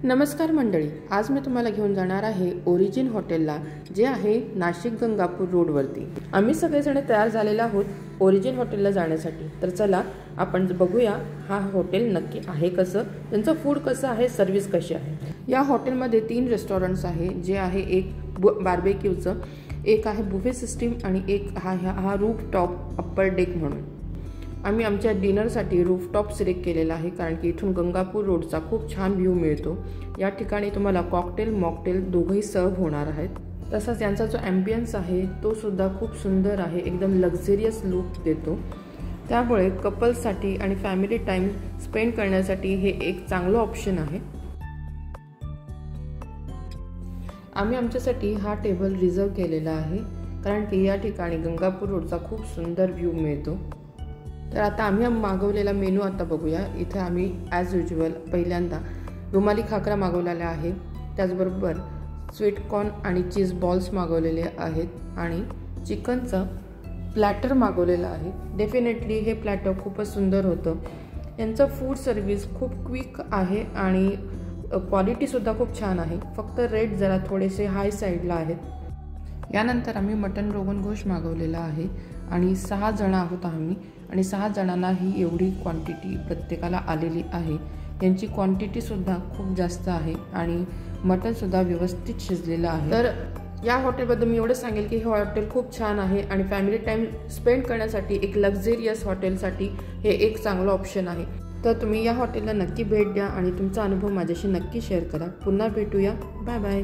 नमस्कार मंडळी, आज मी तुम्हाला घेऊन जाणार आहे ओरिजिन हॉटेलला, जे आहे नाशिक गंगापूर रोडवरती। आम्ही सगळेजण तयार झालेलो आहोत ओरिजिन हॉटेलला जाण्यासाठी। तर चला आपण बघूया हा हॉटेल नक्की आहे कसं, त्यांचं फूड कसं आहे, सर्व्हिस कशी आहे। या हॉटेलमध्ये 3 रेस्टॉरंट्स आहे, जे आहे एक बार्बेक्यूचं, एक आहे बुफे सिस्टीम आणि एक हा रूफटॉप अप्पर डेक म्हणून। आम्ही आमच्या डिनरसाठी रूफटॉप सिलेक्ट केलेला आहे, कारण की इथून गंगापूर रोडचा खूप छान व्ह्यू मिळतो। या ठिकाणी तुम्हाला कॉकटेल मॉकटेल दोघंही सर्व होणार आहेत। तसंच यांचा जो ॲम्बियन्स आहे तो सुद्धा खूप सुंदर आहे, एकदम लक्झरियस लुक देतो। त्यामुळे कपल्ससाठी आणि फॅमिली टाइम स्पेंड करण्यासाठी हे एक चांगलं ऑप्शन आहे। आम्ही आमच्यासाठी हा टेबल रिझर्व केलेला आहे, कारण की या ठिकाणी गंगापूर रोडचा खूप सुंदर व्ह्यू मिळतो। तर आता आम्ही मागवलेला मेनू आता बघूया। इथे आम्ही ॲज युजुअल पहिल्यांदा रुमाली खाकरा मागवलेला आहे, त्याचबरोबर स्वीट कॉर्न आणि चीज बॉल्स मागवलेले आहेत आणि चिकनचं प्लॅटर मागवलेलं आहे। डेफिनेटली हे प्लॅटर खूपच सुंदर होतं। यांचं फूड सर्व्हिस खूप क्विक आहे आणि क्वालिटीसुद्धा खूप छान आहे, फक्त रेट जरा थोडेसे हाय साईडला आहेत। यानंतर आम्ही मटन रोगन गोश मागवलेला आहे आणि 6 जण आहोत आम्ही, आणि 6 जणांना ही एवढी क्वांटिटी प्रत्येकाला आलेली आहे। यांची क्वांटिटीसुद्धा खूप जास्त आहे आणि मटनसुद्धा व्यवस्थित शिजलेलं आहे। तर या हॉटेलबद्दल मी एवढं सांगेल की हे हॉटेल खूप छान आहे आणि फॅमिली टाईम स्पेंड करण्यासाठी एक लक्झरियस हॉटेलसाठी हे एक चांगलं ऑप्शन आहे। तर तुम्ही या हॉटेलला नक्की भेट द्या आणि तुमचा अनुभव माझ्याशी नक्की शेअर करा। पुन्हा भेटूया, बाय बाय।